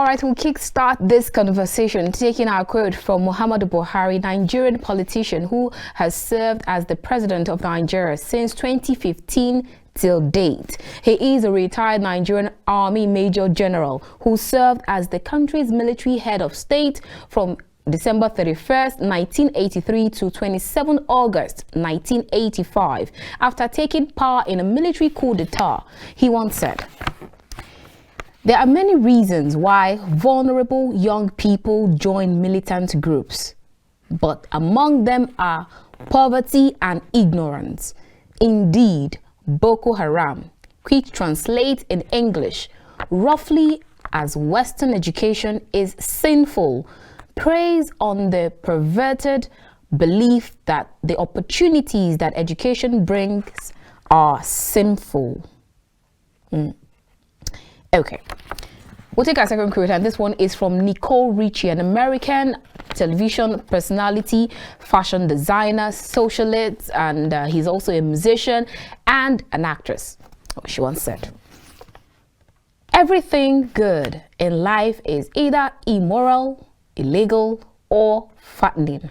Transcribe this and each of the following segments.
right, we'll kickstart this conversation taking our quote from Muhammadu Buhari, Nigerian politician who has served as the president of Nigeria since 2015 till date. He is a retired Nigerian Army Major General who served as the country's military head of state from December 31st, 1983 to 27 August 1985 after taking power in a military coup d'etat. He once said, "There are many reasons why vulnerable young people join militant groups, but among them are poverty and ignorance. Indeed, Boko Haram, which translates in English roughly as Western education is sinful, preys on the perverted belief that the opportunities that education brings are sinful." Okay, we'll take our second quote, and this one is from Nicole Richie, an American television personality, fashion designer, socialite, and he's also a musician and an actress. She once said, "Everything good in life is either immoral, illegal, or fattening."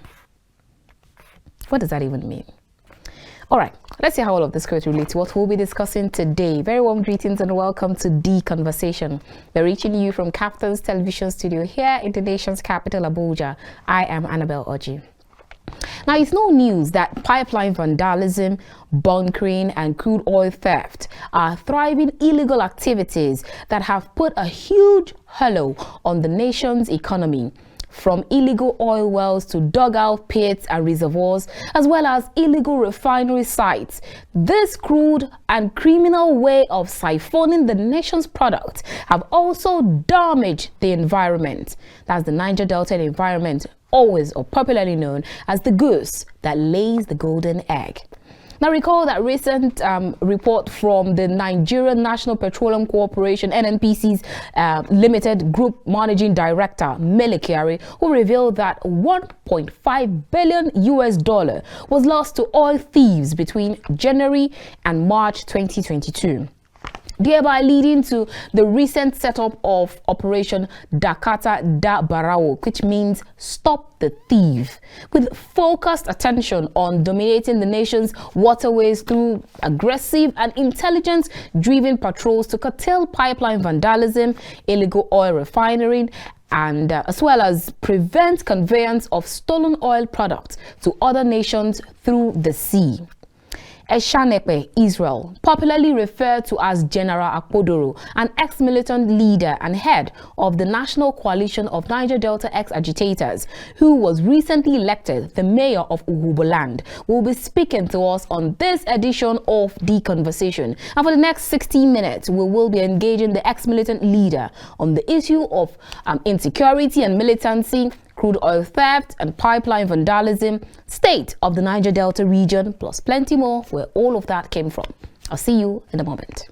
What does that even mean? All right, let's see how all of this quote relates to what we'll be discussing today. Very warm greetings and welcome to The Conversation. We're reaching you from Captain's Television Studio here in the nation's capital, Abuja. I am Annabelle Oji. Now, it's no news that pipeline vandalism, bunkering, and crude oil theft are thriving illegal activities that have put a huge hollow on the nation's economy. From illegal oil wells to dugout pits and reservoirs, as well as illegal refinery sites, this crude and criminal way of siphoning the nation's products have also damaged the environment. That's the Niger Delta environment, always or popularly known as the goose that lays the golden egg. Now, recall that recent report from the Nigerian National Petroleum Corporation, NNPC's Limited Group Managing Director, Mele Kyari, who revealed that $1.5 billion was lost to oil thieves between January and March 2022. Thereby leading to the recent setup of Operation Dakata Da Barawo, which means stop the thief, with focused attention on dominating the nation's waterways through aggressive and intelligence-driven patrols to curtail pipeline vandalism, illegal oil refinery, and as well as prevent conveyance of stolen oil products to other nations through the sea. Eshanekpe Israel, popularly referred to as General Akpodoro, an ex-militant leader and head of the National Coalition of Niger Delta Ex-Agitators, who was recently elected the Mayor of Urhoboland, will be speaking to us on this edition of The Conversation. And for the next 60 minutes, we will be engaging the ex-militant leader on the issue of insecurity and militancy, crude oil theft and pipeline vandalism, state of the Niger Delta region, plus plenty more where all of that came from. I'll see you in a moment.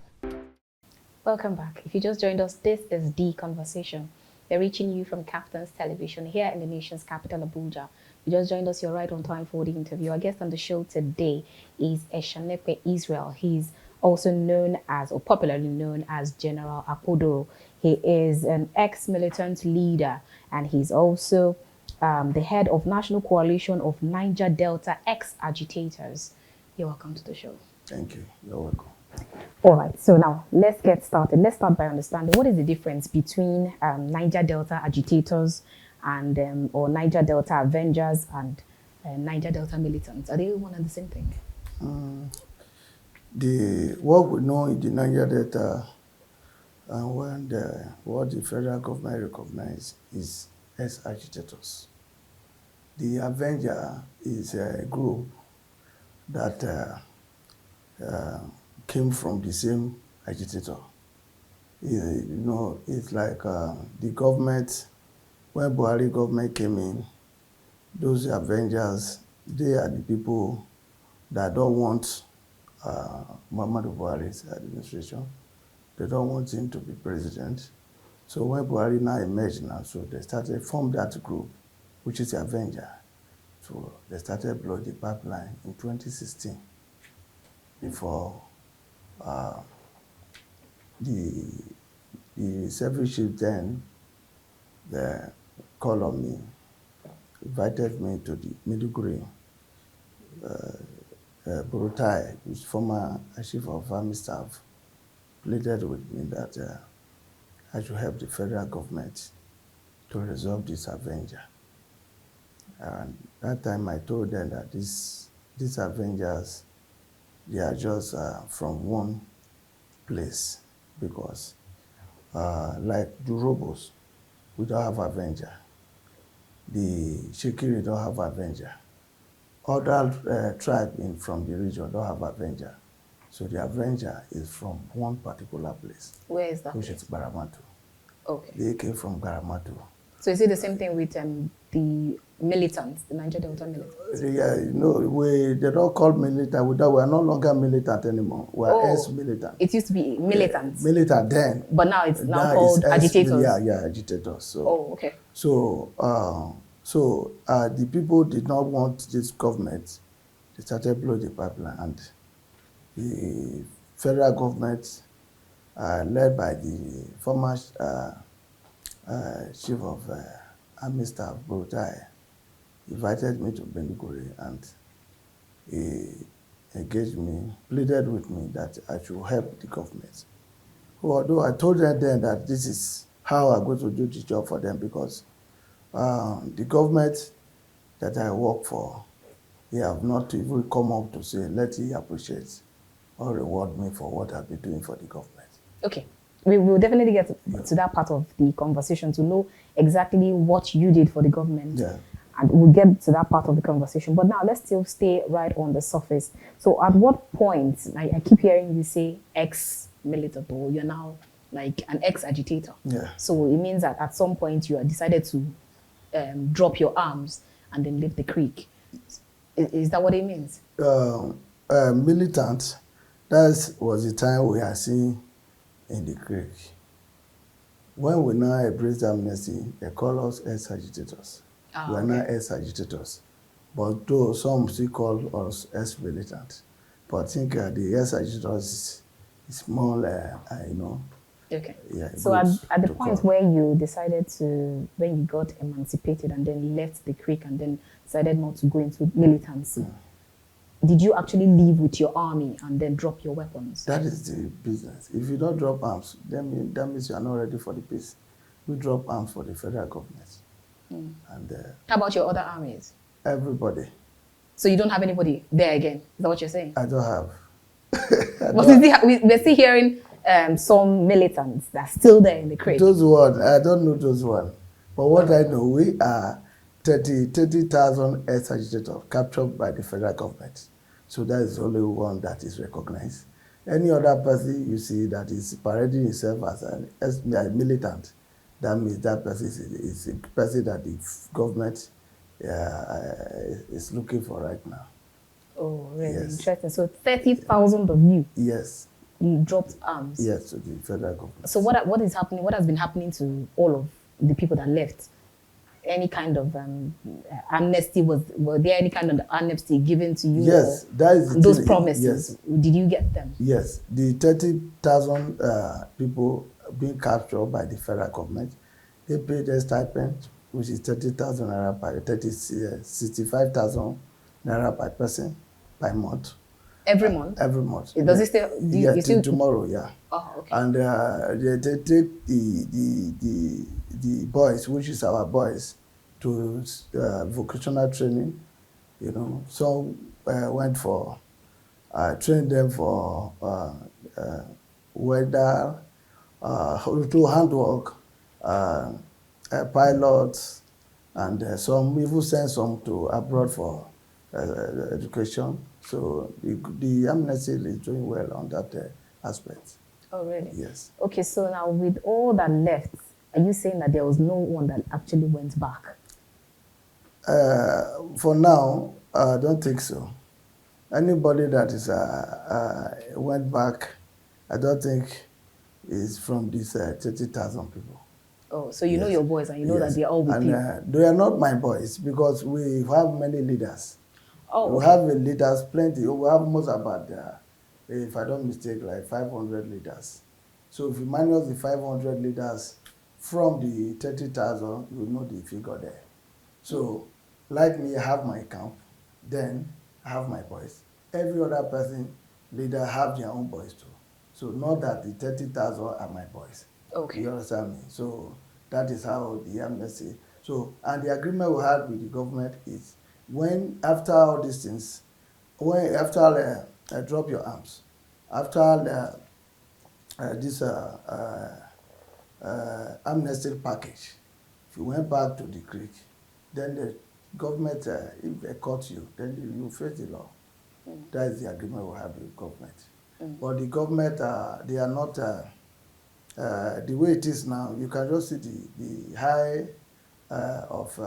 Welcome back. If you just joined us, this is The Conversation. We're reaching you from Captain's Television here in the nation's capital, Abuja. You just joined us, you're right on time for the interview. Our guest on the show today is Eshanekpe Israel. He's also known as, or popularly known as, General Akpodoro. He is an ex-militant leader, and he's also the head of National Coalition of Niger Delta Ex-Agitators. You're welcome to the show. Thank you. You're welcome. All right, so now let's get started. Let's start by understanding what is the difference between Niger Delta agitators and or Niger Delta Avengers and Niger Delta militants. Are they one and the same thing? What we know in the Niger Delta and what the federal government recognizes is ex-agitators. The Avenger is a group that came from the same agitator. It's like the government, when Buhari government came in, those Avengers, they are the people that don't want Muhammadu Buhari's administration. They don't want him to be president. So when Buhari now emerged now, so they started form that group, which is the Avenger. So they started blowing the pipeline in 2016 before the service ship then They called on me, invited me to the Maiduguri Burutai, which former chief of army staff, pleaded with me that I should help the federal government to resolve this Avenger. And that time I told them that these Avengers, they are just from one place, because like the Robos, we don't have Avenger. The Shekiri don't have Avenger. Other tribe from the region don't have Avenger. So the Avenger is from one particular place. Where is that? Which is Baramatu. Okay. They came from Baramatu. So is it the same thing with the militants, the Niger Delta militants? Yeah, they don't call militant. We are no longer militant anymore. We are ex-militant. It used to be militant. Militant then. But now it's now called agitators. Yeah, agitators. So, okay. So, the people did not want this government. They started blowing the pipeline, and the federal government, led by the former chief of army staff, Burutai, invited me to Maiduguri, and he engaged me, pleaded with me that I should help the government. Although I told them then that this is how I'm going to do the job for them, because the government that I work for, they have not even come up to say, let he appreciate or reward me for what I've been doing for the government. Okay. We will definitely get to that part of the conversation to know exactly what you did for the government. Yeah. And we'll get to that part of the conversation. But now let's still stay right on the surface. So at what point, I keep hearing you say ex-militant, or you're now like an ex-agitator. Yeah. So it means that at some point you decided to drop your arms and then leave the creek. Is that what it means? Militant, that was the time we are seeing in the creek. When we now embrace amnesty, they call us ex-agitators. We are now ex-agitators. But though some still call us ex-militant. But I think the ex-agitators is more, Okay. Yeah, so at the point where you decided to, when you got emancipated and then left the creek and then decided not to go into militancy, did you actually leave with your army and then drop your weapons? That is the business. If you don't drop arms, then that means you are not ready for the peace. We drop arms for the federal government. And how about your other armies? Everybody. So you don't have anybody there again? Is that what you're saying? I don't have. We're still hearing some militants that are still there in the creek. Those ones, I don't know those ones. But what I know, we are 30,000 ex-agitators captured by the federal government. So that is the only one that is recognized. Any other person you see that is parading himself as a militant, that means that person is a person that the government is looking for right now. Oh, really? Yes. Interesting. So 30,000 of you. Yes. You dropped arms. Yes, to the federal government. So what is happening? What has been happening to all of the people that left? Any kind of amnesty? Were there any kind of amnesty given to you? Yes, that is those promises. Yes. Did you get them? Yes, the 30,000 people being captured by the federal government, they pay their stipend, which is 30,000 naira per 65,000 naira per person by month. Every month? Every month. Does it still? Till tomorrow, yeah. Oh, okay. And they take the boys, which is our boys, to vocational training. Some went for train them for weather, to handwork, pilots, and some even send some to abroad for education. So the amnesty is doing well on that aspect. Oh, really? Yes. Okay, so now with all that left, are you saying that there was no one that actually went back? For now, I don't think so. Anybody that is went back, I don't think is from these 30,000 people. Oh, so you know your boys and you know that they're all with you. They are not my boys because we have many leaders. Oh, we have leaders plenty. We have most about, if I don't mistake, like 500 leaders. So if you minus the 500 leaders from the 30,000, you know the figure there. So, like me, I have my camp, then I have my boys. Every other person, leader, have their own boys too. So, not that the 30,000 are my boys. Okay. You understand me? So, that is how the amnesty. So, and the agreement we had with the government is when, after all these things, when after drop your arms, after this amnesty package, if you went back to the creek, then the government, if they caught you, then you face the law. That is the agreement we have with government. But the government, they are not, the way it is now, you can just see the high of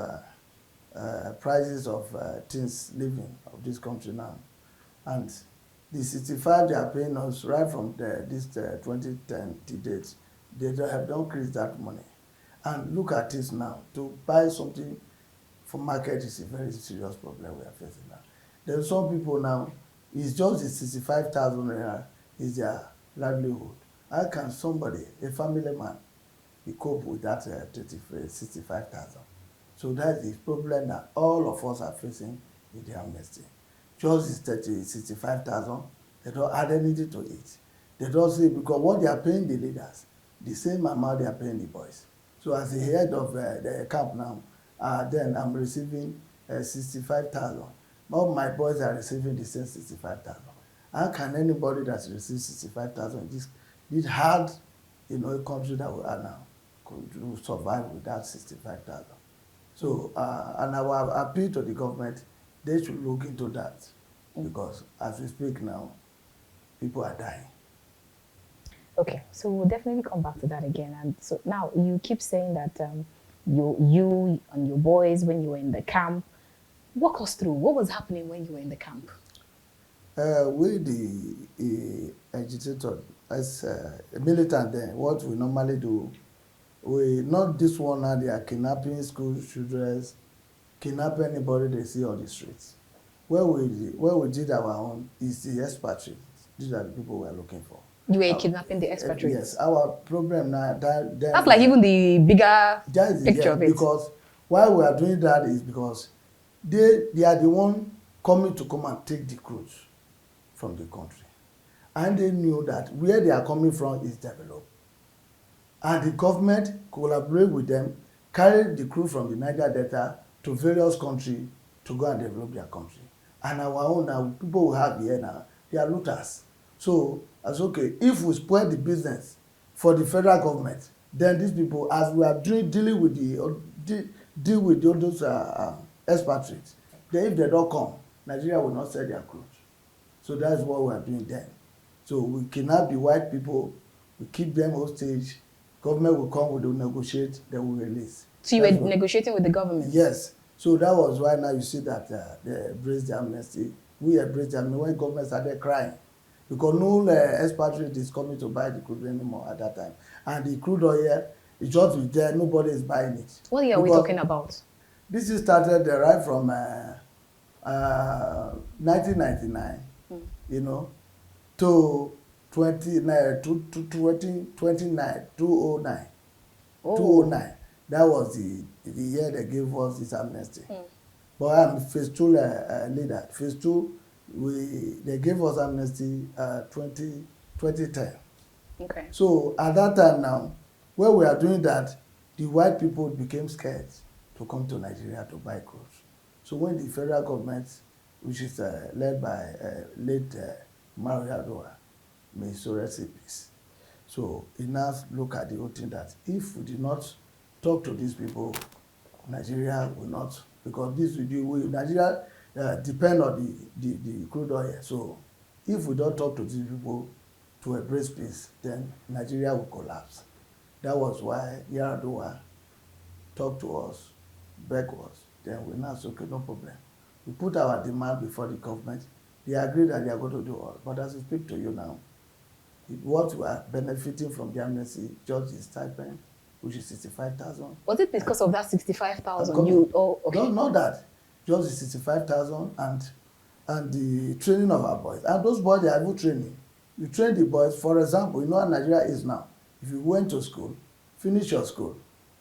prices of things living of this country now. And the 65 they are paying us right from this 2010 to date, they have not increased that money. And look at this now, to buy something for market is a very serious problem we are facing now. There are some people now, it's just the 65,000 naira is their livelihood. How can somebody, a family man, be cope with that 65,000? So that's the problem that all of us are facing with the amnesty. Just is 65,000, they don't add anything to it. They don't say, because what they are paying the leaders, the same amount they are paying the boys. So as the head of the camp now, then I'm receiving 65,000. All my boys are receiving the same 65,000. How can anybody that receives 65,000 this hard, a country that we are now, could survive with that 65,000? So, and our appeal to the government, they should look into that, because as we speak now, people are dying. Okay, so we'll definitely come back to that again. And so now you keep saying that you and your boys, when you were in the camp, walk us through what was happening when you were in the camp. We, the agitator, as a militant, then what we normally do, we not this one now. They are kidnapping school children, kidnap anybody they see on the streets. Where we did our own is the expatriates. These are the people we are looking for. You were kidnapping the expatriates? Yes, our problem now that's like even the bigger picture of it. Because why we are doing that is because they are the one coming to come and take the crude from the country, and they knew that where they are coming from is developed, and the government collaborate with them, carry the crude from the Niger Delta to various countries to go and develop their country. And our own now, people we have here now, they are looters. So, as okay, if we spoil the business for the federal government, then these people, as we are dealing with deal with those expatriates, then if they don't come, Nigeria will not sell their crude. So that's what we are doing then. So we kidnap the white people, we keep them hostage, government will come, we will negotiate, they will release. So you were negotiating with the government? Yes. So that was why now you see that they embraced the amnesty. We embraced the amnesty when government started crying, because no expatriate is coming to buy the crude anymore at that time. And the crude oil is just there, nobody is buying it. What year are we talking about? This is started right from 1999, to 2009. 2009. That was the year they gave us this amnesty. But I'm phase 2 leader. Phase 2, they gave us amnesty 2010. Okay. So at that time now, when we are doing that, the white people became scared to come to Nigeria to buy crude. So when the federal government, which is led by late Mayor of Urhoboland, may so rest in peace. So it now look at the whole thing that if we did not talk to these people, Nigeria will not, because Nigeria depend on the crude oil. So if we don't talk to these people to embrace peace, then Nigeria will collapse. That was why Yar'Adua talked to us, begged us. Then we now said, okay, no problem. We put our demand before the government. They agreed that they are going to do all. But as I speak to you now, what we are benefiting from the amnesty, just the stipend, which is 65,000. Was it because of that 65,000? Oh, okay. No, not that. Just the 65,000 and the training of our boys. And those boys, they are good training. You train the boys. For example, you know how Nigeria is now. If you went to school, finish your school,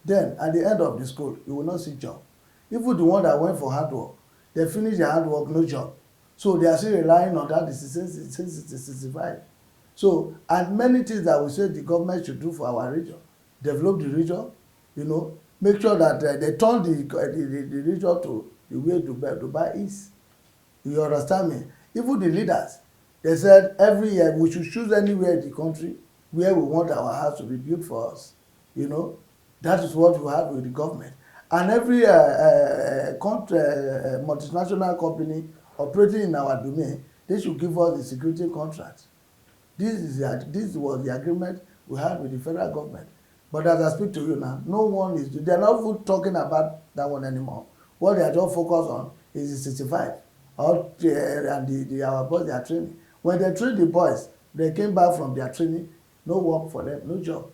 Then, at the end of the school, you will not see job. Even the one that went for hard work, they finish their hard work, no job. So they are still relying on that since 65. So, and many things that we say the government should do for our region, develop the region, you know, make sure that they turn the region to the way Dubai is. You understand me? Even the leaders, they said every year we should choose anywhere in the country where we want our house to be built for us. You know, that is what we have with the government. And every multinational company operating in our domain, they should give us the security contract. This was the agreement we had with the federal government. But as I speak to you now, no one is. They are not even talking about that one anymore. What they are just focused on is the 65. And our boys they are training. When they train the boys, they came back from their training, no work for them, no job.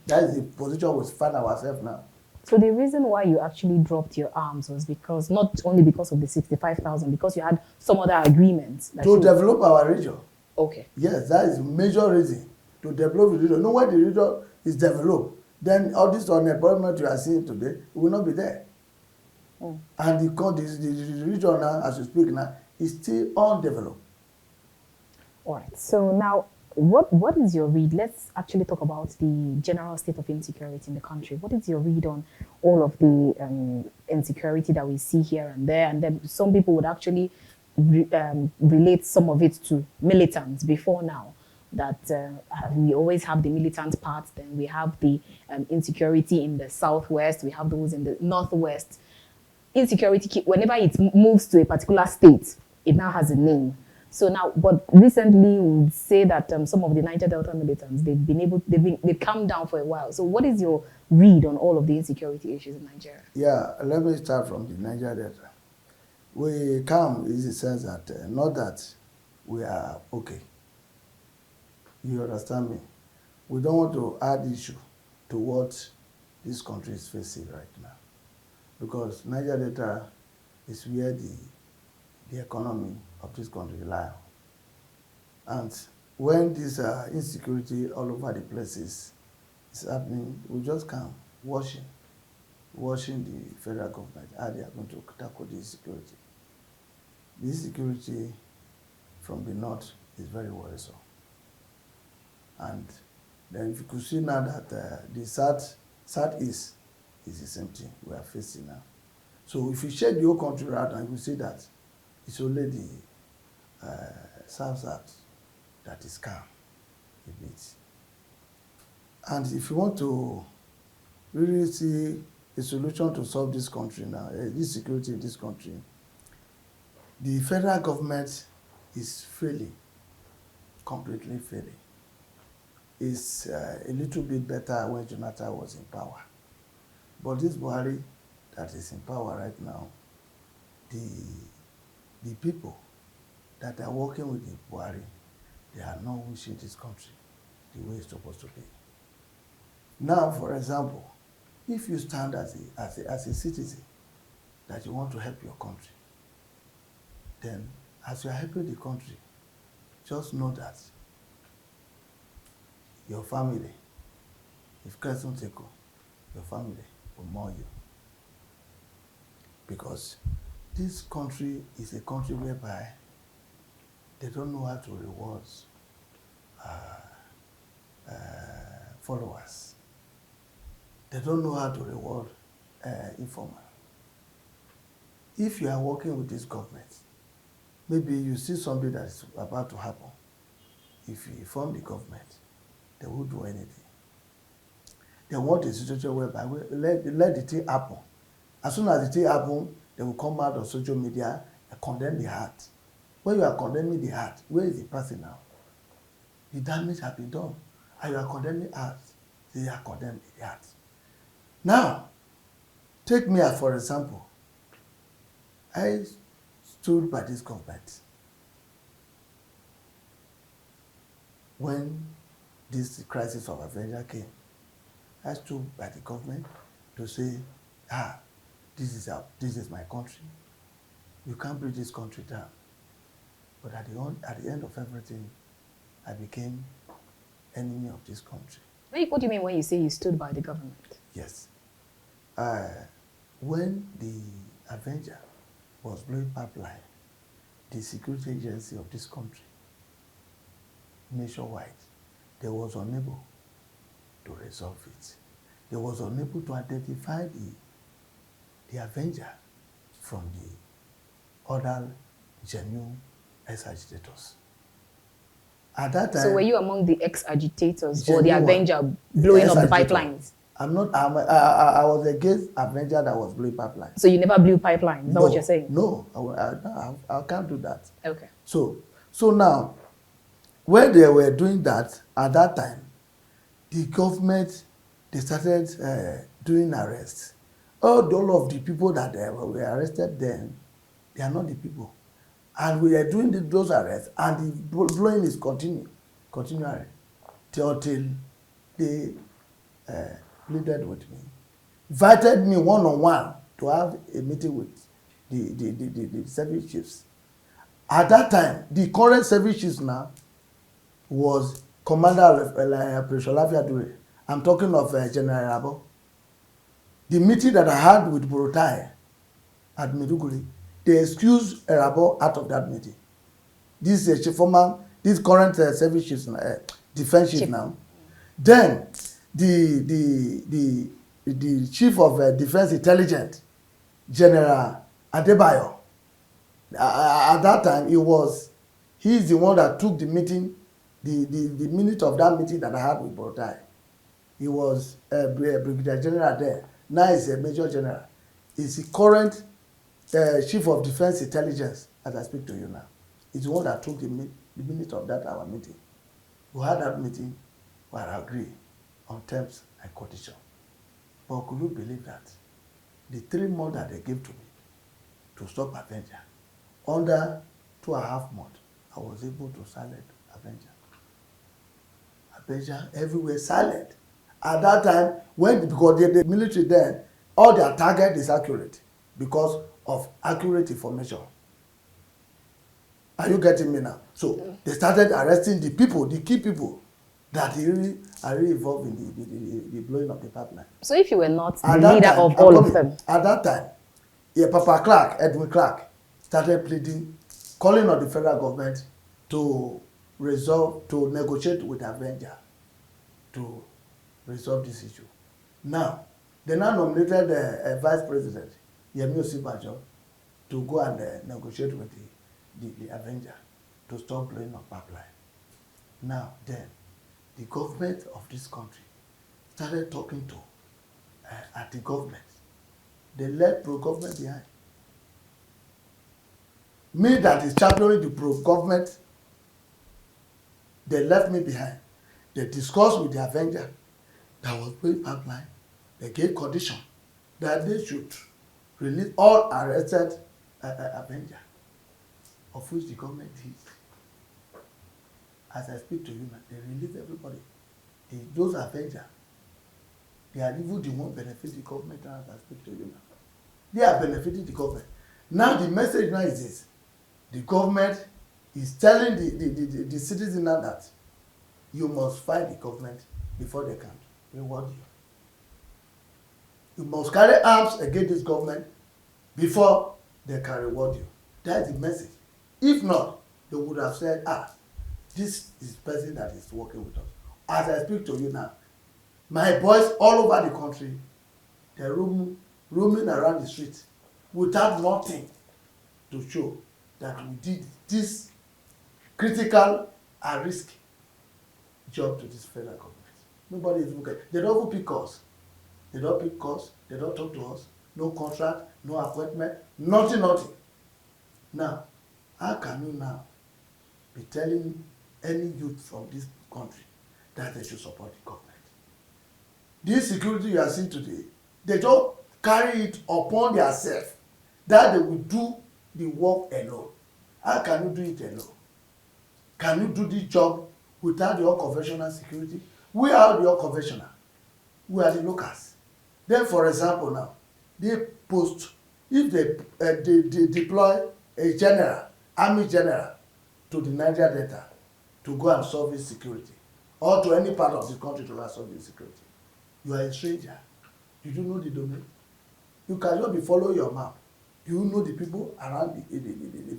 That is the position we find ourselves now. So the reason why you actually dropped your arms was because, not only because of the 65,000, because you had some other agreements. To develop our region. Okay. Yes, that is a major reason. To develop the region. Know where the region is developed, then all this unemployment you are seeing today will not be there. And the region now, as you speak now, is still undeveloped. All right. So now, what is your read? Let's actually talk about the general state of insecurity in the country. What is your read on all of the insecurity that we see here and there? And then some people would actually relate some of it to militants before now. That we always have the militant part, then we have the insecurity in the southwest, we have those in the northwest. Insecurity, whenever it moves to a particular state, it now has a name. So now, but recently we would say that some of the Niger Delta militants, they've calmed down for a while. So what is your read on all of the insecurity issues in Nigeria? Yeah, let me start from the Niger Delta. We calm in the sense that, not that we are okay. You understand me? We don't want to add issue to what this country is facing right now. Because Niger Delta is where the economy of this country rely on. And when this insecurity all over the places is happening, we just come watching the federal government, how they are going to tackle the insecurity. The insecurity from the north is very worrisome. And then if you could see now that the southeast is the same thing we are facing now. So if you check the whole country out, and you will see that it's only the south that is calm a bit. And if you want to really see a solution to solve this country now, this security in this country, the federal government is failing, completely failing. It's a little bit better when Jonathan was in power. But this Buhari that is in power right now, the people that are working with the Buhari, they are not wishing this country the way it's supposed to be. Now, for example, if you stand as a citizen that you want to help your country, then as you are helping the country, just know that your family, if Christ take you, your family will mourn you. Because this country is a country whereby they don't know how to reward followers. They don't know how to reward informers. If you are working with this government, maybe you see something that is about to happen. If you inform the government, they won't do anything. They want a situation whereby let the thing happen. As soon as the thing happens, they will come out on social media and condemn the heart. When you are condemning the heart, where is the person now? The damage has been done. And you are condemning heart. They are condemning the heart. Now, take me as for example. I stood by this government when this crisis of Avenger came. I stood by the government to say, this is my country. You can't bring this country down. But at the end of everything, I became enemy of this country. What do you mean when you say you stood by the government? Yes. When the Avenger was blowing pipeline, the security agency of this country, nationwide, they was unable to resolve it. They was unable to identify the Avenger from the other genuine ex-agitators. At that time, So were you among the ex-agitators or the genuine Avenger blowing up the ex-agitator. pipelines? I'm not. I was against Avenger that was blowing pipelines. So you never blew pipelines? Is that what you're saying? No, I can't do that. Okay. So now, when they were doing that at that time, the government, they started doing arrests. All of the people that were arrested then, they are not the people, and we are doing those arrests, and the blowing is continually till they pleaded with me, invited me one-on-one to have a meeting with the service chiefs. At that time, the current service chiefs now was Commander of Operation Lafia Dure. I'm talking of General Akpodoro. The meeting that I had with Burutai at Maiduguri, they excused Akpodoro out of that meeting. This is this current service chiefs, defense chief now. Then the chief of defense intelligence, General Adebayo, at that time he is the one that took the meeting, the minute of that meeting that I had with Burutai. He was a brigadier general there. Now he's a major general. He's the current chief of defense intelligence as I speak to you now. He's the one that took the minute of that our meeting. We had that meeting, we had agreed on terms and conditions. But could you believe that the 3 months that they gave to me to stop Avenger, under 2.5 months, I was able to silence Avenger. Avenger everywhere silent. At that time, because the military then, all their target is accurate because of accurate information. Are you getting me now? So they started arresting the people, the key people that are really involved in the blowing of the pipeline. So if you were not the leader of all of them? At that time, Papa Clark, Edwin Clark, started pleading, calling on the federal government to negotiate with Avenger to resolve this issue. Now, they now nominated a vice president, Yemi Osinbajo, to go and negotiate with the Avenger to stop blowing up pipeline. Now, then, the government of this country started talking to anti-government. They left pro-government behind. Me that is championing the pro-government, they left me behind. They discussed with the Avenger that was blowing pipeline. They gave condition that they should release all arrested Avenger, of which the government is. As I speak to you now, they release everybody. Those Avenger, they are even the one benefit the government as I speak to you now. They are benefiting the government. Now the message now is this. The government is telling the citizen now that you must fight the government before they can reward you. You must carry arms against this government before they can reward you. That's the message. If not, they would have said, this is the person that is working with us. As I speak to you now, my boys all over the country, they're roaming around the street without nothing to show that we did this critical and risky job to this federal government. Nobody is looking. They don't even pick us. They don't pick us. They don't talk to us. No contract, no appointment, nothing. Now, how can you now be telling any youth from this country that they should support the government? This security you are seeing today, they don't carry it upon themselves that they will do the work alone. How can you do it alone? Can you do this job without the unconventional security? We are the unconventional. We are the locals. Then, for example, now, if they deploy a general, army general, to the Niger Delta to go and solve his security, or to any part of the country to go and solve his security, you are a stranger. Did you know the domain? You cannot be following your map. Do you know the people around the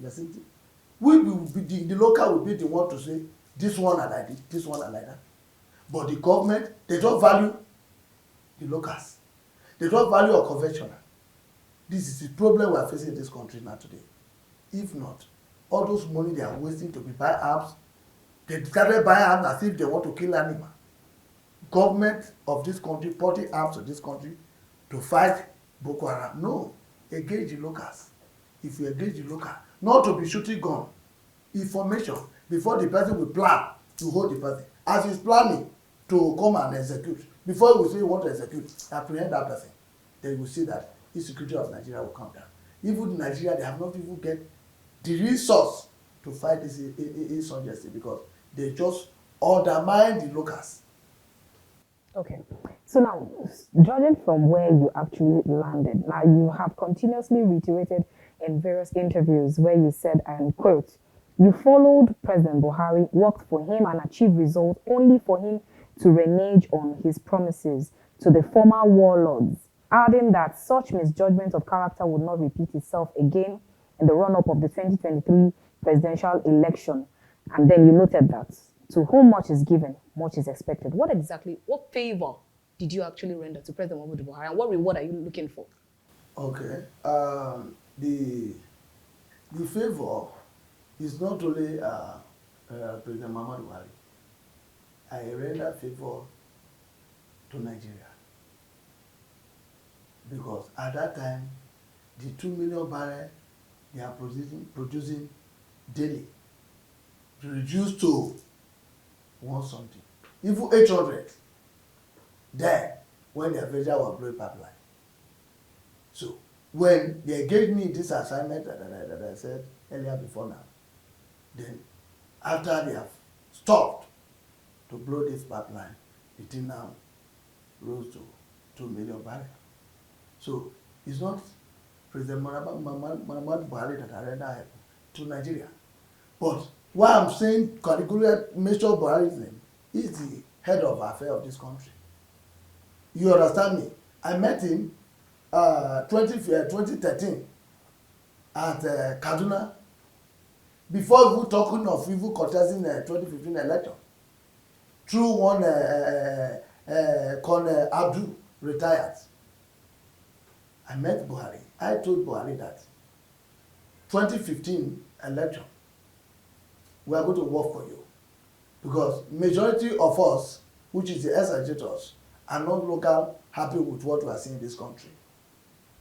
vicinity? We will be the local will be the one to say this one are like this one are like that. But the government, they don't value the locals. They don't value our conventional. This is the problem we are facing in this country now today. If not, all those money they are wasting to be buy arms, they started buying arms as if they want to kill animal. Government of this country putting arms to this country to fight Boko Haram. No, engage the locals. If you engage the local, not to be shooting gun, information before the person will plan to hold the person. As he's planning to come and execute, before he will say he want to execute, apprehend that person, then you will see that insecurity of Nigeria will come down. Even in Nigeria, they have not even get the resource to fight this insurgency because they just undermine the locals. Okay. So now, judging from where you actually landed, now you have continuously reiterated in various interviews where you said, and quote, you followed President Buhari, worked for him and achieved results only for him to renege on his promises to the former warlords, adding that such misjudgment of character would not repeat itself again in the run-up of the 2023 presidential election. And then you noted that to whom much is given, much is expected. What favor did you actually render to President Muhammadu Buhari, and what reward are you looking for? Okay. The favor is not only President Muhammadu Buhari. I render favor to Nigeria. Because at that time, the 2 million barrels they are producing daily reduced to 1 something. Even 800 then when the Avenger was blowing pipeline. So when they gave me this assignment that I said earlier before now, then after they have stopped to blow this pipeline, the thing now rose to 2 million barrels. So it's not President Muhammadu Buhari that I render help to Nigeria. But why I'm saying categorically Major Buhari's name is the head of affairs of this country. You understand me? I met him 2013 at Kaduna before even talking of even contesting the 2015 election. Through one Colonel Abdul retired. I met Buhari. I told Buhari that 2015 election, we are going to work for you. Because majority of us, which is the Ex-Agitators, are not local happy with what we are seeing in this country.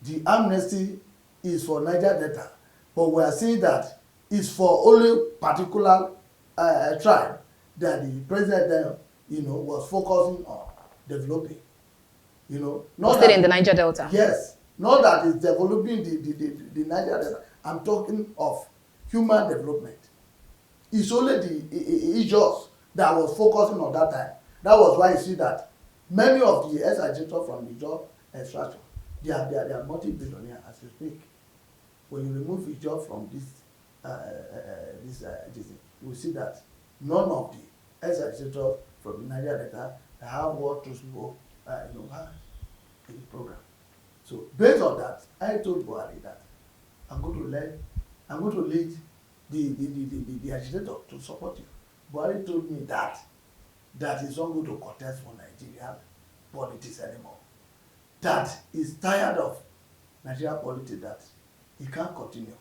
The amnesty is for Niger Delta, but we are seeing that it's for only particular tribe that the president then, was focusing on developing. Not in the Niger Delta. Yes, not that it's developing the Niger Delta. I'm talking of human development. It's only the Ijaws that was focusing on that time. That was why you see that many of the ex-agitators from the Ijaw extraction, they are multi-billionaires as you speak. When you remove Ijaw from this, you will see that none of the ex-agitators from the Niger Delta have what to smoke, in the program. So based on that, I told Buhari that I'm going to lead the agitator to support you. Buhari told me that he's not going to contest for Nigerian politics anymore. That he's tired of Nigerian politics, that he can't continue.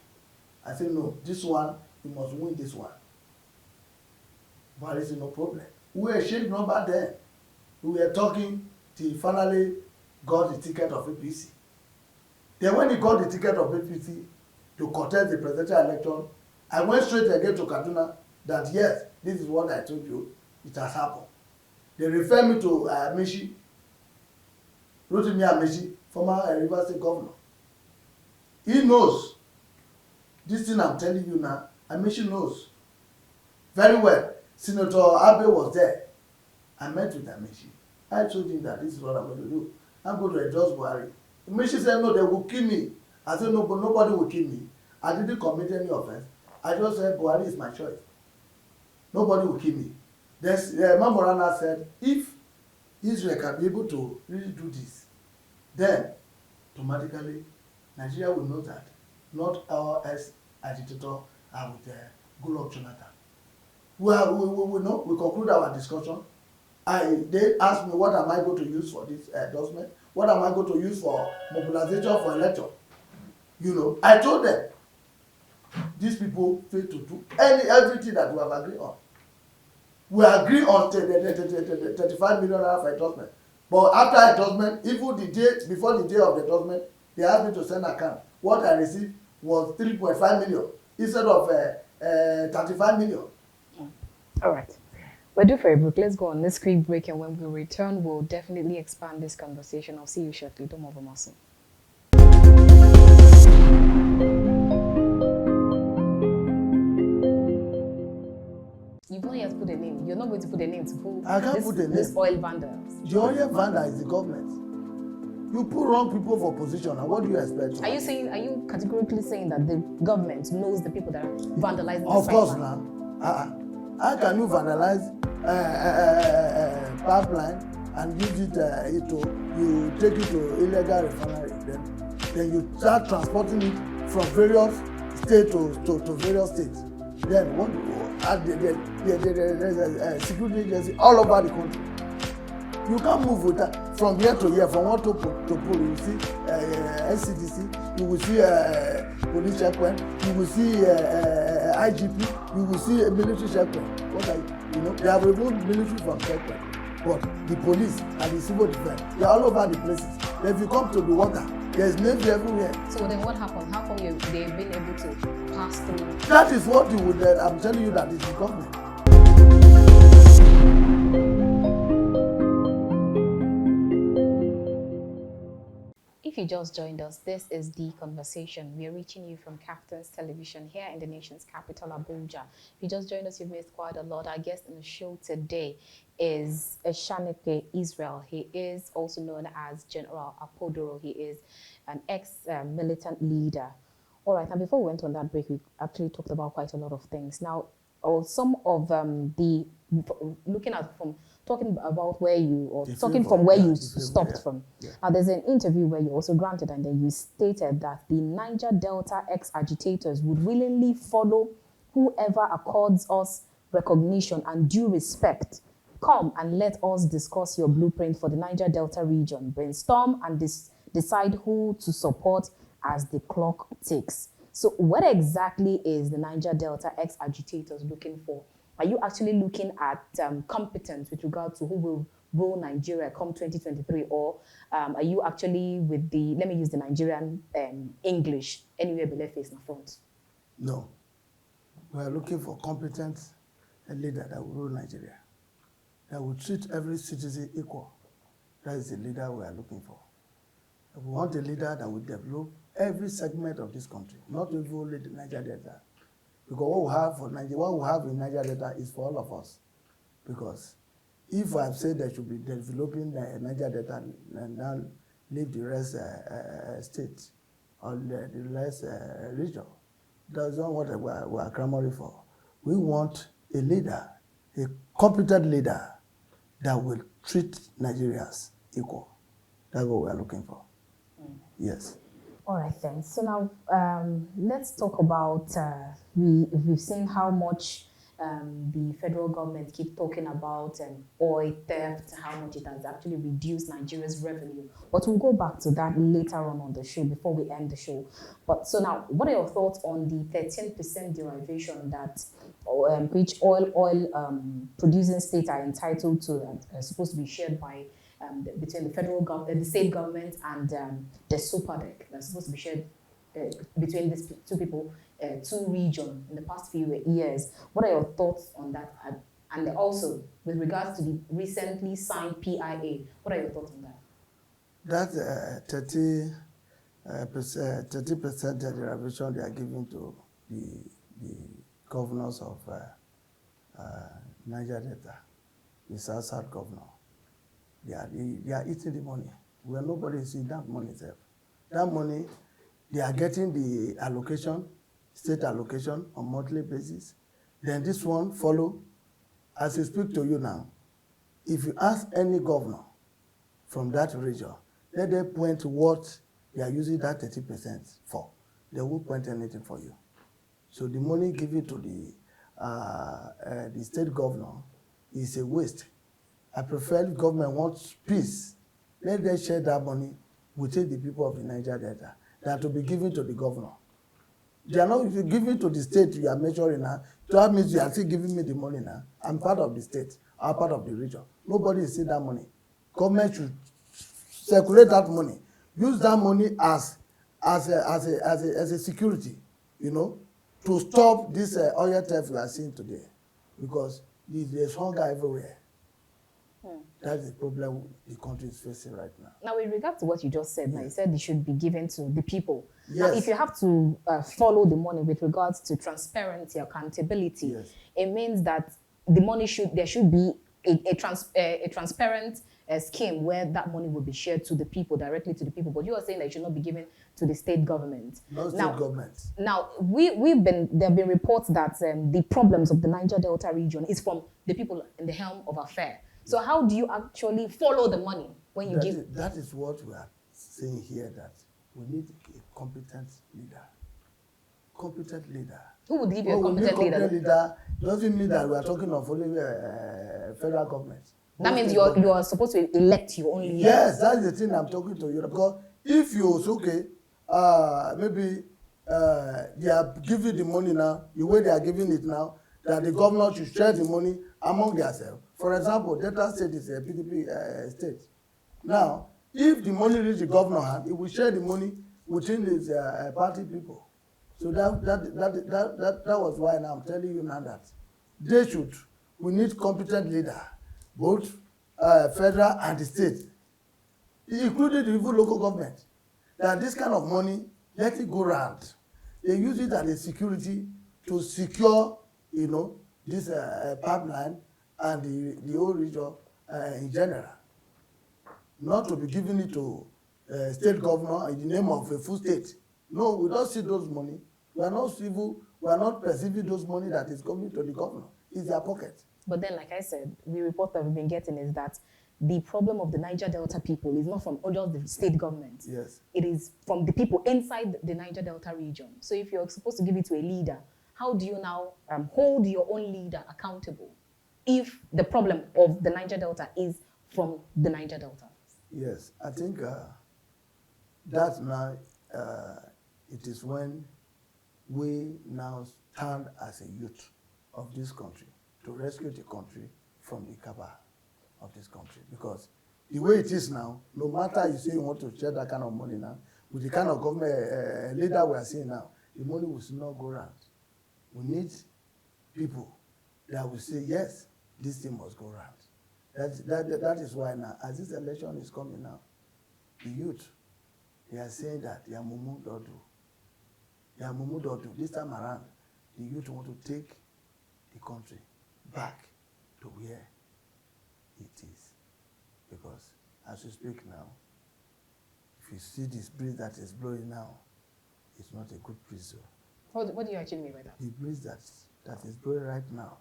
I said, no, this one, you must win this one. Buhari said, no problem. We were sharing number then. We were talking till he finally got the ticket of APC. Then when he got the ticket of APC to contest the presidential election, I went straight again to Kaduna that yes, this is what I told you, it has happened. They refer me to Meance, Rotimi Meance, former Rivers State governor. He knows this thing I'm telling you now, and Meance knows very well. Senator Abe was there. I met with Meance. I told him that this is what I'm going to do. I'm going to endorse Buhari. Meance said, no, they will kill me. I said, no, but nobody will kill me. I didn't commit any offense. I just said, Buhari is my choice. Nobody will kill me. Then Mamorana said, if Israel can be able to really do this, then automatically Nigeria will know that not our ex-agitator are with Goodluck Jonathan. We know, we conclude our discussion. They asked me what am I going to use for this endorsement, what am I going to use for mobilization for election. You know, I told them these people fail to do everything that we have agreed on. We agree on 35 million naira for endorsement, but after endorsement, even the day before the day of the endorsement, they asked me to send account. What I received was 3.5 million instead of 35 million. All right. We're due for a break. Let's go on this quick break, and when we return, we'll definitely expand this conversation. I'll see you shortly. Don't move a muscle. You've not yet put a name. You're not going to put a name to who? I can't put a name. This oil vandals. The oil vandal is the government. You put wrong people for position, and what do you expect? Are you categorically saying that the government knows the people that are vandalizing the Of course, now. How can you vandalize pipeline and use it you take it to illegal refinery, then you start transporting it from various states to various states. Then what? There's a security agency all over the country. You can't move with that from here to here, from one to pole. You will see NCDC, you will see police checkpoint, you will see IGP, you will see a military checkpoint. What are you know? They have removed military from checkpoint, but the police and the civil defense, they are all over the places. If you come to the water, there's navy everywhere. So then what happened? How come they've been able to pass through? That is what you would. I'm telling you that it's the government. If you just joined us, this is The Conversation. We are reaching you from Captain's Television here in the nation's capital, Abuja. If you just joined us, you've missed quite a lot. Our guest in the show today is Eshanekpe Israel. He is also known as General Akpodoro. He is an ex-militant leader. All right, and before we went on that break, we actually talked about quite a lot of things. Now, some of looking at from talking about where you, or talking from where you stopped from. Yeah. Now, there's an interview where you also granted, and then you stated that the Niger Delta ex-agitators would willingly follow whoever accords us recognition and due respect. Come and let us discuss your blueprint for the Niger Delta region. Brainstorm and decide who to support as the clock ticks. So what exactly is the Niger Delta ex-agitators looking for? Are you actually looking at competence with regard to who will rule Nigeria come 2023? Or are you actually with the, let me use the Nigerian English, anywhere below face in front? No. We are looking for competent leader that will rule Nigeria, that will treat every citizen equal. That is the leader we are looking for. We want a leader that will develop every segment of this country, not only the Niger Delta. Because what we have for Nigeria, what we have in Niger Delta is for all of us. Because if I've said that should be developing the Niger Delta and now leave the rest states or the rest region, that's not what we are clamoring for. We want a leader, a competent leader that will treat Nigerians equal. That's what we are looking for. Yes. All right, then. So now let's talk about, we've seen how much the federal government keep talking about oil theft, how much it has actually reduced Nigeria's revenue. But we'll go back to that later on the show, before we end the show. But so now, what are your thoughts on the 13% derivation that which oil producing states are entitled to, supposed to be shared by between the federal government, the state government, and the SUPADEC that's supposed to be shared between these two people, two regions in the past few years. What are your thoughts on that? And also, with regards to the recently signed PIA, what are your thoughts on that? That 30% derivation they are giving to the governors of Niger Delta, the South governor. They are eating the money. Where nobody is seeing that money itself. That money, they are getting the allocation, state allocation on monthly basis. Then this one follow. As I speak to you now, if you ask any governor from that region, Let them point what they are using that 30% for. They won't point anything for you. So the money given to the state governor is a waste. I prefer if government wants peace, let them share that money within the people of the Niger Delta than to be given to the governor. They are not, if you give it to the state you are measuring now, that means you are still giving me the money now. I'm part of the state, I'm part of the region. Nobody is seeing that money. Government should circulate that money. Use that money as a security, you know, to stop this oil theft we are seeing today. Because there's hunger everywhere. That's the problem the country is facing right now. Now, with regard to what you just said, now you said it should be given to the people. Yes. Now, if you have to follow the money with regards to transparency, accountability, Yes. it means that the money there should be a transparent scheme where that money will be shared to the people, directly to the people. But you are saying that it should not be given to the state government. No state government. Now, there have been reports that the problems of the Niger Delta region is from the people in the helm of affair. So how do you actually follow the money when you give? That is what we are saying here, that we need a competent leader. Competent leader. Who would give you a competent leader? Competent leader doesn't mean that we are talking of only federal government. That means you are supposed to elect your own leader. Yes, that's the thing I'm talking to you. Because if you maybe they are giving the money now, the way they are giving it now, that the governor should share the money among themselves. For example, Delta State is a PDP state. Now, if the money reaches the governor hand, he will share the money within his party people. So that was why now I'm telling you now that we need competent leader, both federal and the state, including the even local government. That this kind of money, let it go round. They use it as a security to secure, you know, this pipeline and the whole region in general. Not to be giving it to state governor in the name of a full state. No, we don't see those money. We are not civil. We are not perceiving those money that is coming to the governor. It's their pocket. But then, like I said, the report that we've been getting is that the problem of the Niger Delta people is not from just the state government. Yes. It is from the people inside the Niger Delta region. So if you're supposed to give it to a leader, how do you now hold your own leader accountable if the problem of the Niger Delta is from the Niger Delta? Yes, I think that now it is when we now stand as a youth of this country to rescue the country from the cabal of this country. Because the way it is now, no matter you say you want to share that kind of money now, with the kind of government leader we are seeing now, the money will still not go around. We need people that will say, yes, this thing must go around. That is why now, as this election is coming now, the youth, they are saying that they are mumu dodu. They are mumu dodu. This time around, the youth want to take the country back to where it is. Because as we speak now, if you see this breeze that is blowing now, it's not a good breeze. What do you actually mean by that? The breeze that is blowing right now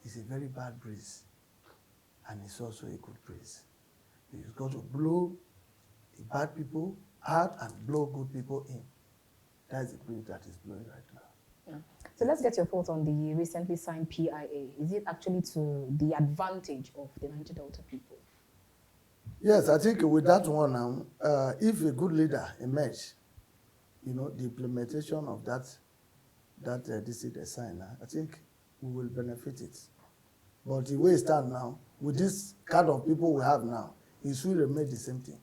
is a very bad breeze. And it's also a good breeze. You've got to blow the bad people out and blow good people in. That's the breeze that is blowing right now. Yeah. So let's get your thoughts on the recently signed PIA. Is it actually to the advantage of the Niger Delta people? Yes, I think with that one now, if a good leader emerge, you know, the implementation of that this is the sign now, I think we will benefit it. But the way it stands now, with this kind of people we have now, it will remain the same thing.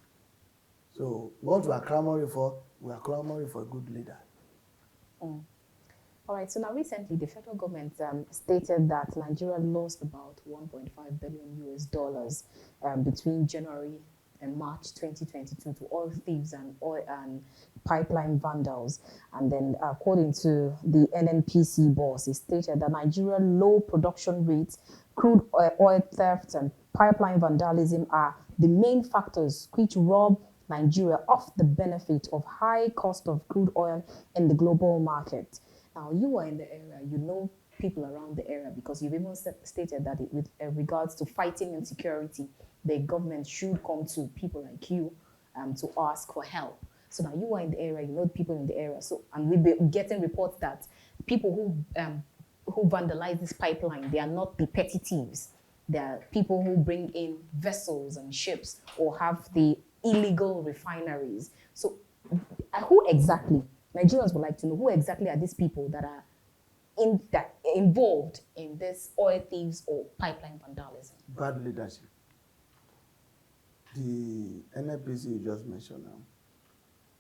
So what we are clamoring for a good leader. All right, so now recently the federal government stated that Nigeria lost about $1.5 billion US between January and March 2022 to oil thieves and oil and pipeline vandals. And then according to the NNPC boss, he stated that Nigeria's low production rates, crude oil theft and pipeline vandalism are the main factors which rob Nigeria of the benefit of high cost of crude oil in the global market. Now, you are in the area, you know people around the area, because you've even stated that with regards to fighting insecurity, the government should come to people like you to ask for help. So now you are in the area, you know people in the area. So, and we've been getting reports that people who vandalize this pipeline, they are not the petty thieves. They are people who bring in vessels and ships or have the illegal refineries. So who exactly, Nigerians would like to know, who exactly are these people that are involved in this oil thieves or pipeline vandalism? Bad leadership. The NNPC you just mentioned now,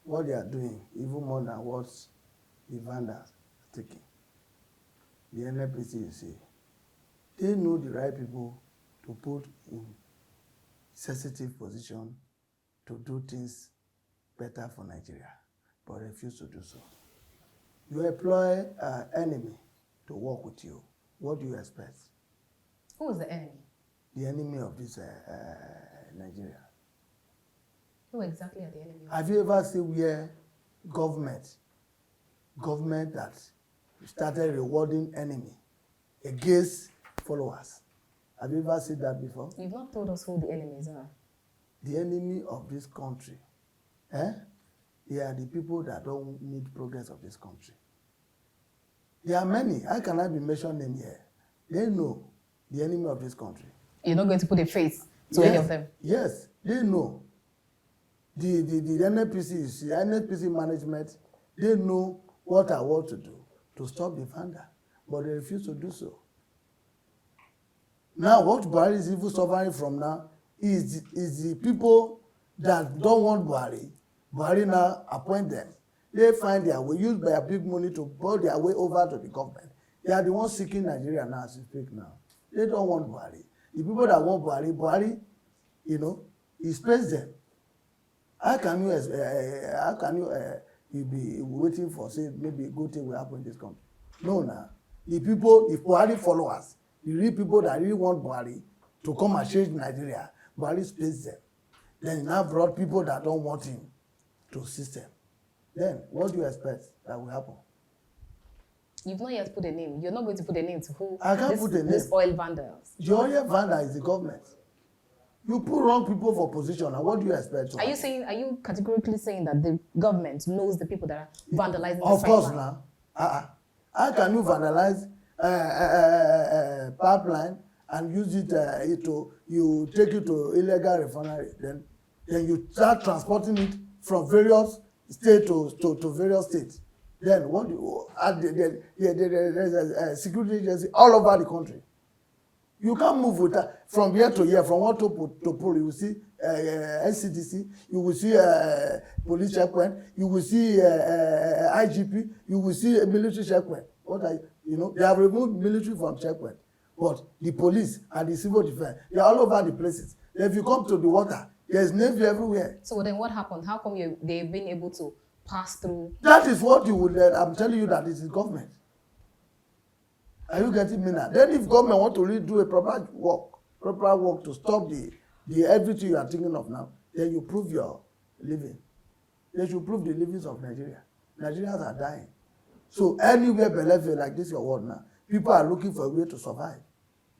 what they are doing, even more than what the vandals are taking. The NNPC, you see, they know the right people to put in sensitive position to do things better for Nigeria, but refuse to do so. You employ an enemy to work with you. What do you expect? Who is the enemy? The enemy of this Nigeria. Who exactly are the enemy? Have you ever seen where government that started rewarding enemy against followers? Have you ever seen that before? You've not told us who the enemies are. The enemy of this country, they are the people that don't need progress of this country. There are many. How can I be mentioning them here? They know the enemy of this country. You're not going to put a face to any of them? Yes, they know. The NNPC management, they know what I want to do to stop the vandal, but they refuse to do so. Now, what Buhari is even suffering from now is the people that don't want Buhari. Buhari now appoint them. They find their way, use their big money to pull their way over to the government. They are the ones seeking Nigeria now as we speak now. They don't want Buhari. The people that want Buhari, he spares them. How can you be waiting for, say, maybe a good thing will happen in this country? No, now. The people, the Buhari followers, the real people that really want Buhari to come and change Nigeria, Buhari spares them. Then he now brought people that don't want him to system. Then what do you expect that will happen? You've not yet put a name. You're not going to put a name to who? I can't put a name. This oil vandals. The oil vandal is the government. You put wrong people for position, and what do you expect? Are you categorically saying that the government knows the people that are vandalizing the Of course, pipeline? now. How can you vandalize pipeline and use it you take it to illegal refinery? Then you start transporting it from various states to various states. Then what do you, there's a security agency all over the country. You can't move with that from year to year, from one to pole. You will see NCDC, you will see police checkpoint, you will see IGP, you will see a military checkpoint. They have removed military from checkpoint, but the police and the civil defense, they are all over the places. If you come to the water, there's navy everywhere. So then what happened? How come they've been able to pass through? That is what you would learn. I'm telling you that it is government. Are you getting me now? Then if government want to really do a proper work to stop the everything you are thinking of now, then you prove your living. They should prove the livings of Nigeria. Nigerians are dying. So anywhere below like this your world now, people are looking for a way to survive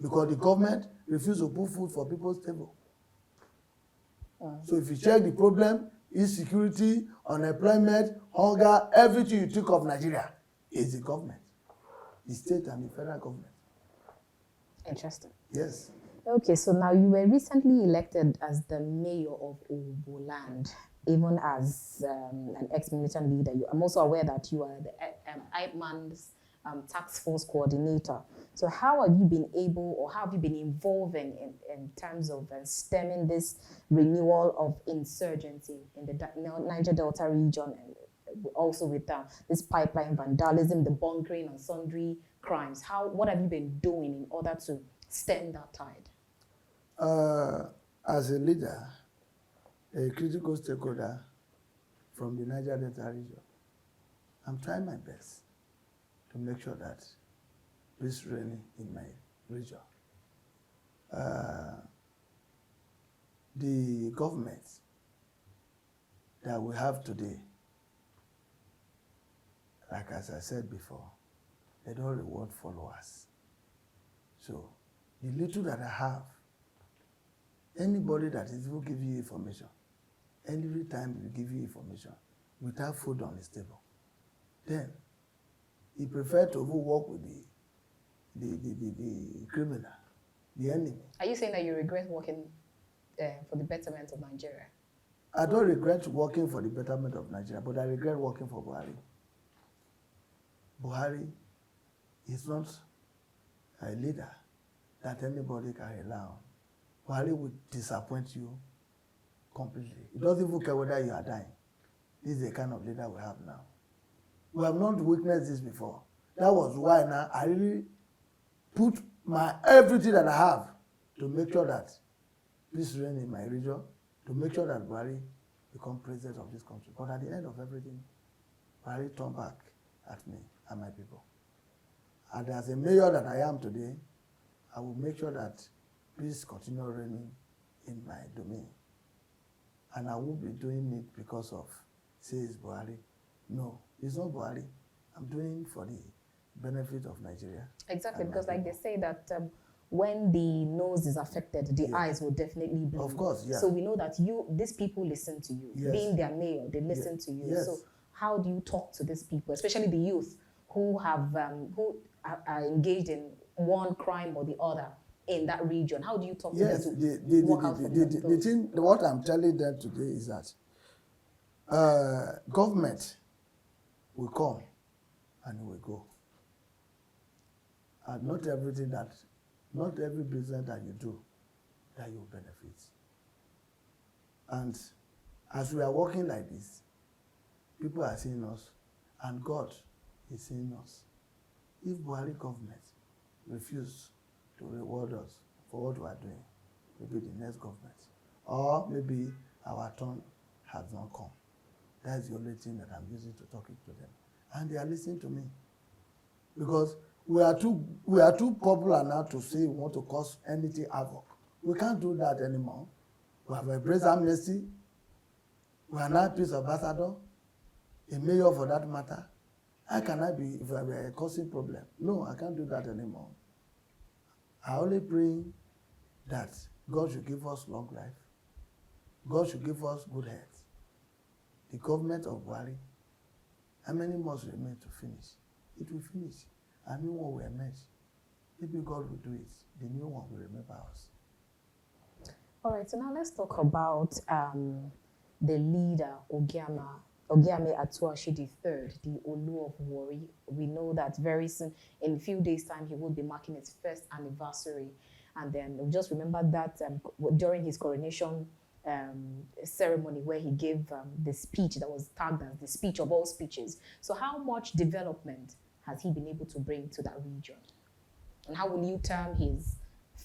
because the government refuses to put food for people's table. So if you check the problem, insecurity, unemployment, hunger, everything you think of Nigeria is the government. The state and the federal government. Interesting. Yes. Okay, so now you were recently elected as the Mayor of Urhoboland, even as an ex-militant leader. I'm also aware that you are the IPMAN's task force coordinator. So how have you been able, or how have you been involved in terms of stemming this renewal of insurgency in the Niger Delta region, and also with this pipeline vandalism, the bunkering and sundry crimes? What have you been doing in order to stem that tide? As a leader, a critical stakeholder from the Niger Delta region, I'm trying my best to make sure that peace reigns in my region. The government that we have today, like as I said before, they don't reward followers. So the little that I have, anybody that is will give you information, every time we give you information without food on his table, then he preferred to work with the criminal, the enemy. Are you saying that you regret working for the betterment of Nigeria? I don't regret working for the betterment of Nigeria, but I regret working for Buhari. Buhari is not a leader that anybody can rely on. Buhari will disappoint you completely. He doesn't even care whether you are dying. This is the kind of leader we have now. We have not witnessed this before. That was why now I really put my everything that I have to make sure that peace reign in my region, to make sure that Buhari become president of this country. But at the end of everything, Buhari turned back at me and my people. And as a mayor that I am today, I will make sure that peace continue reigning in my domain. And I won't be doing it because of, say, it's Buhari. No, it's not Buhari. I'm doing it for the benefit of Nigeria. Exactly, because like they say that when the nose is affected, the eyes will definitely bleed. Of course, yeah. So we know that these people listen to you. Yes. Being their mayor, they listen to you. Yes. So how do you talk to these people, especially the youth who have who are engaged in one crime or the other in that region? How do you talk to them to walk out from the thing, what I'm telling them today is that government will come and it will go. And not every business that you do that you benefit. And as we are working like this, people are seeing us and God is seeing us. If Buhari government refuse to reward us for what we are doing, maybe the next government, or maybe our turn has not come. That's the only thing that I'm using to talking to them. And they are listening to me. Because we are too popular now to say we want to cause anything havoc. We can't do that anymore. We have embraced amnesty. We are now peace ambassador, a mayor for that matter. How can I be if I were causing problem? No, I can't do that anymore. I only pray that God should give us long life. God should give us good health. The government of Buhari, how many months remain to finish? It will finish. A new one will emerge. Maybe God will do it. The new one will remember us. All right, so now let's talk about the leader, Ogiame Atuashi III, the Olu of Warri. We know that very soon, in a few days' time, he will be marking his first anniversary. And then we just remember that during his coronation ceremony where he gave the speech that was tagged as the speech of all speeches. So how much development has he been able to bring to that region? And how will you term his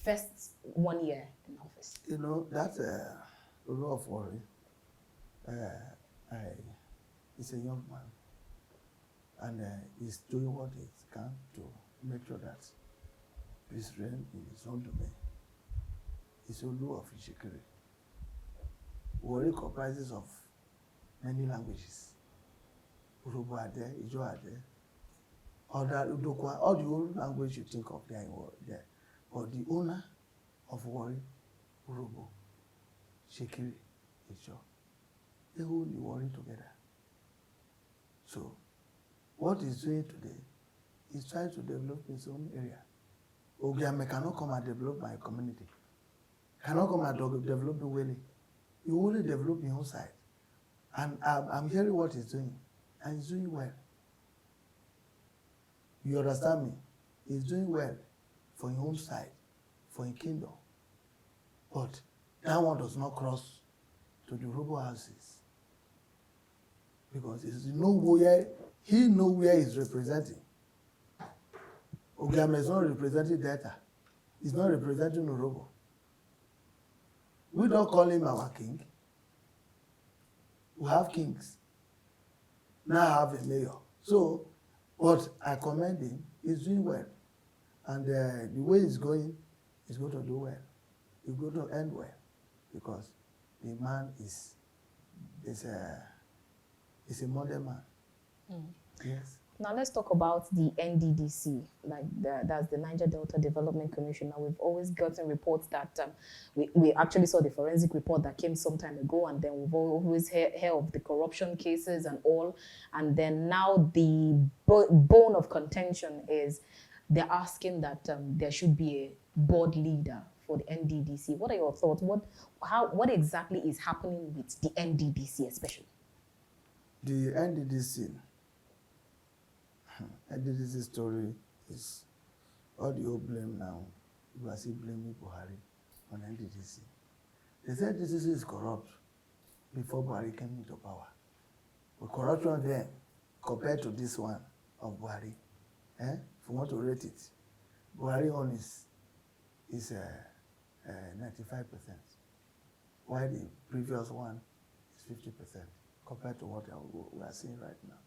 first 1 year in office? You know, that Olu of Warri, he's a young man. And he's doing what he can to make sure that peace reign in his own domain. He's Olu of Ishikiri. Warri comprises of many languages. Urhobo are there, Ijo are there. Other Udokwa, all the old language you think of there in Warri there. But the owner of Warri, Urhobo, Shekiri, Ijo, they hold the Warri together. So, what he's doing today is trying to develop his own area. Ogiame cannot come and develop my community. Cannot come and develop the Wele. You only develop your own side. And I'm hearing what he's doing. And he's doing well. You understand me? He's doing well for your own side, for your kingdom. But that one does not cross to the Urhobo houses. Because he knows where he's representing. Ogiame is not representing Delta. He's not representing Urhobo. We don't call him our king. We have kings. Now I have a mayor. So, but I commend him. He's doing well. And the way he's going to do well. He's going to end well. Because the man is a modern man. Mm. Yes. Now let's talk about the NDDC, that's the Niger Delta Development Commission. Now we've always gotten reports that we actually saw the forensic report that came some time ago, and then we've always heard of the corruption cases and all, and then now the bone of contention is they're asking that there should be a board leader for the NDDC. What are your thoughts? What exactly is happening with the NDDC especially? The NDDC story is all the old blame now. You are still blaming Buhari on NDDC. They said NDDC is corrupt before Buhari came into power. But corruption then, compared to this one of Buhari, if you want to rate it, Buhari on is 95%, while the previous one is 50% compared to what we are seeing right now.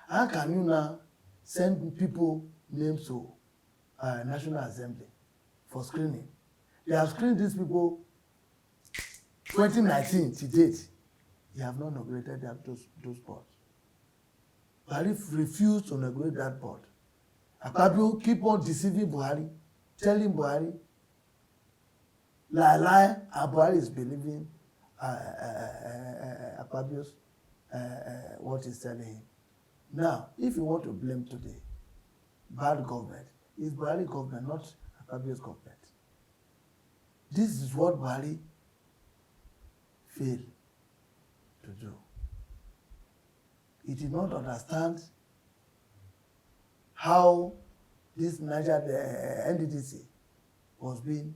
How can you now send people names to National Assembly for screening? They have screened these people 2019 to date. They have not inaugurated those boards. Buhari refused to inaugurate that board. Akpabio keep on deceiving Buhari, telling Buhari, lie, and Buhari is believing Akpabio's what he's telling him. Now, if you want to blame today bad government, it's Buhari government, not Akpabio's government. This is what Buhari failed to do. He did not understand how this Niger NDDC was being,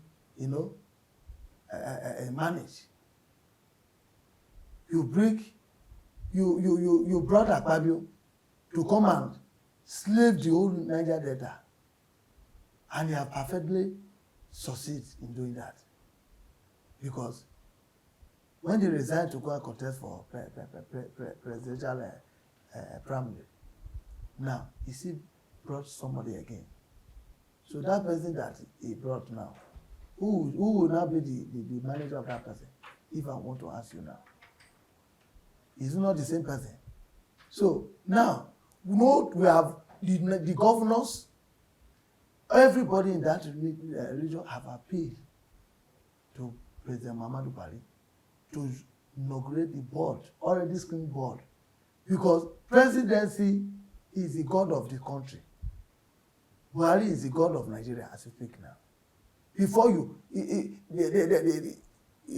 managed. You brought Akpabio to come and slave the whole Niger Delta, and you have perfectly succeeded in doing that. Because when they resigned to go and contest for presidential primary, now he still brought somebody again. So that person that he brought now, who will now be the manager of that person? If I want to ask you now, is not the same person. So now, we have the governors, everybody in that region have appealed to President Muhammadu Buhari to inaugurate the board, already screened board, because presidency is the god of the country. Buhari is the god of Nigeria as we speak now. Before you,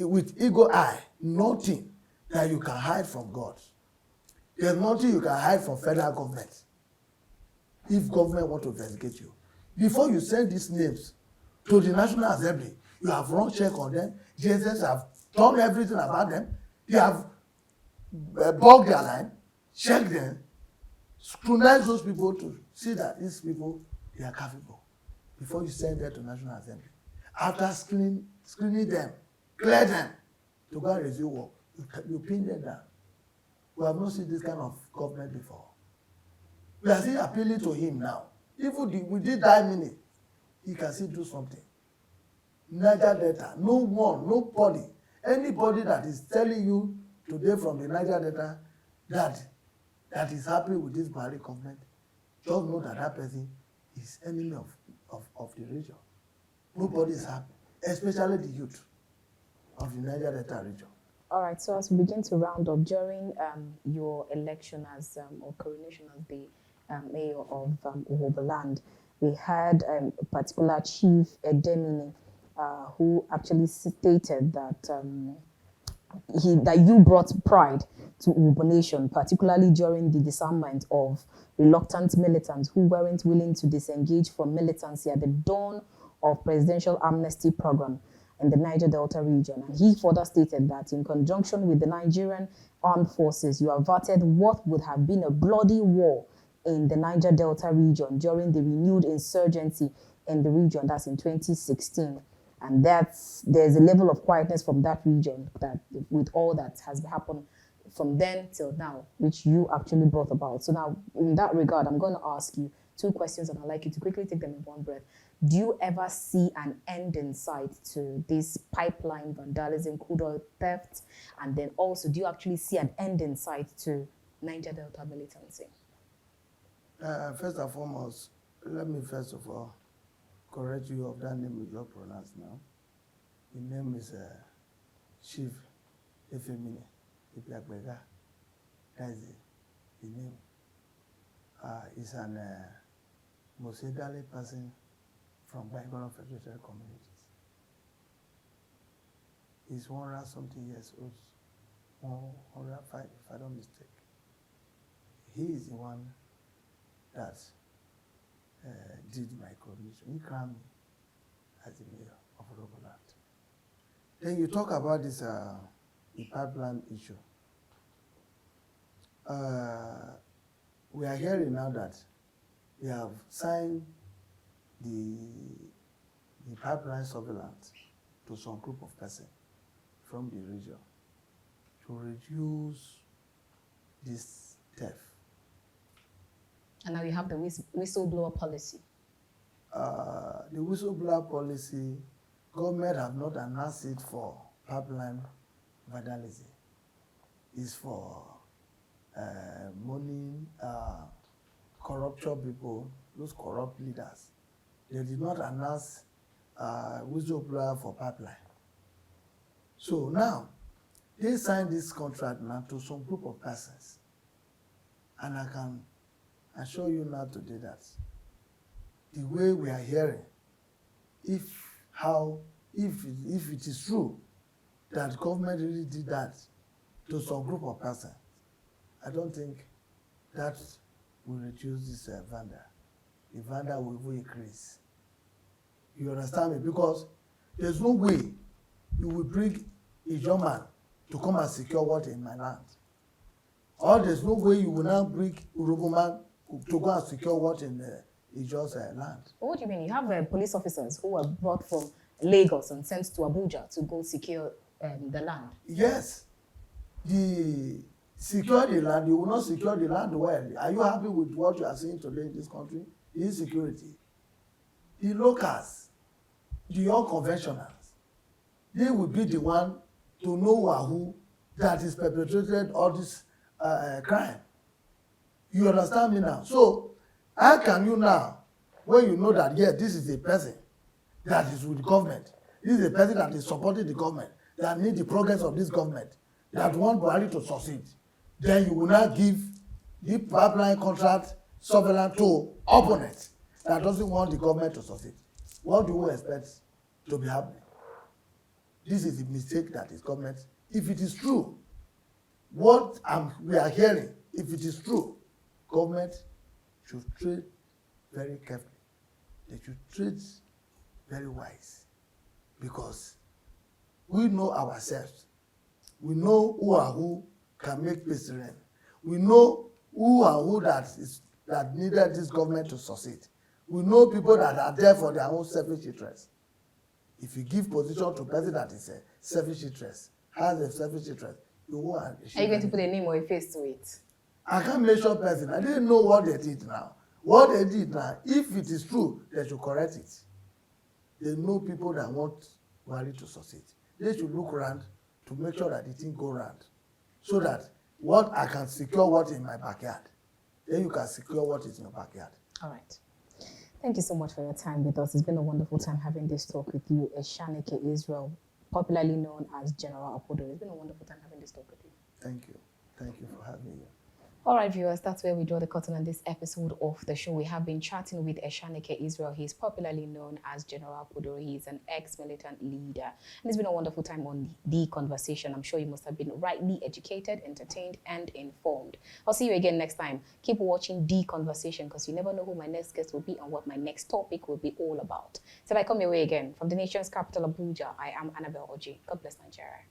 with eagle eye, nothing that you can hide from God. There's nothing you can hide from federal government if government want to investigate you. Before you send these names to the National Assembly, you have run check on them. JSS have done everything about them. They have bugged their line, checked them, scrutinized those people to see that these people, they are capable before you send them to National Assembly. After screening them, clear them to go and resume work, you pin them down. We have not seen this kind of government before. We are still appealing to him now. Even within that minute, he can still do something. Niger Delta, no one, nobody, anybody that is telling you today from the Niger Delta that is happy with this Buhari government, just know that that person is enemy of the region. Nobody is happy, especially the youth of the Niger Delta region. All right, so as we begin to round up, during your election as or coronation as the Mayor of Urhoboland, we had a particular Chief Edemini who actually stated that you brought pride to Urhobo Nation, particularly during the disarmament of reluctant militants who weren't willing to disengage from militancy at the dawn of presidential amnesty program in the Niger Delta region. And he further stated that in conjunction with the Nigerian armed forces, you averted what would have been a bloody war in the Niger Delta region during the renewed insurgency in the region, that's in 2016. And there's a level of quietness from that region that with all that has happened from then till now, which you actually brought about. So now, in that regard, I'm going to ask you two questions, and I'd like you to quickly take them in one breath. Do you ever see an end in sight to this pipeline vandalism, crude oil theft? And then also, do you actually see an end in sight to Niger Delta militancy? First and foremost, let me first of all correct you of that name you just pronounced now. The name is Chief Efemine Ipiagbega. That is the name. Is an most elderly person from Burgeoning Federated Communities. He's 100 something years old, 105 if I don't mistake. He is the one that did my coronation. He crowned me as the Mayor of Urhoboland. Then you talk about this the pipeline issue. We are hearing now that they have signed the pipeline surveillance to some group of persons from the region to reduce this theft. And now you have the whistleblower policy. The whistleblower policy, government have not announced it for pipeline vandalism. It's for money, corruption people, those corrupt leaders. They did not announce whistleblower for pipeline. So now, they signed this contract now to some group of persons. And I can assure you now today that the way we are hearing, if it is true that government really did that to some group of persons, I don't think that will reduce this vandal. The vandal will even increase. You understand me? Because there's no way you will bring a German to come and secure water in my land. Or there's no way you will now bring Urhoboland to go and secure water in Ijo's land. What do you mean? You have police officers who were brought from Lagos and sent to Abuja to go secure the land. Yes. Secure the land, you will not secure the land well. Are you happy with what you are seeing today in this country? The insecurity. The locals, the unconventionals, they will be the one to know who that is perpetrated all this crime. You understand me now? So, how can you now, when you know that, yes, this is a person that is with the government, this is a person that is supporting the government, that needs the progress of this government, that want Buhari to succeed, then you will not give the pipeline contract surveillance to opponents that doesn't want the government to succeed. What do you expect to be happening? This is the mistake that is government. If it is true, what we are hearing, if it is true, government should treat very carefully. They should treat very wise, because we know ourselves. We know who can make peace reign. We know who that needed this government to succeed. We know people that are there for their own selfish interests. If you give position to a person that is a selfish interest, has a selfish interest, you won't. Are you going to put a name or a face to it? I can't mention person. I didn't know what they did now. What they did now, if it is true, they should correct it. They know people that want Buhari to succeed. They should look around to make sure that the thing go round, so that what I can secure what in my backyard, then you can secure what is in your backyard. All right. Thank you so much for your time with us. It's been a wonderful time having this talk with you, Eshanekpe Israel, popularly known as General Akpodoro. It's been a wonderful time having this talk with you. Thank you. Thank you for having me. All right, viewers, that's where we draw the curtain on this episode of the show. We have been chatting with Eshanekpe Israel. He's popularly known as General Akpodoro. He's an ex-militant leader. And it's been a wonderful time on The Conversation. I'm sure you must have been rightly educated, entertained, and informed. I'll see you again next time. Keep watching The Conversation, because you never know who my next guest will be and what my next topic will be all about. Till I come your way again, from the nation's capital, Abuja, I am Annabelle Oji. God bless Nigeria.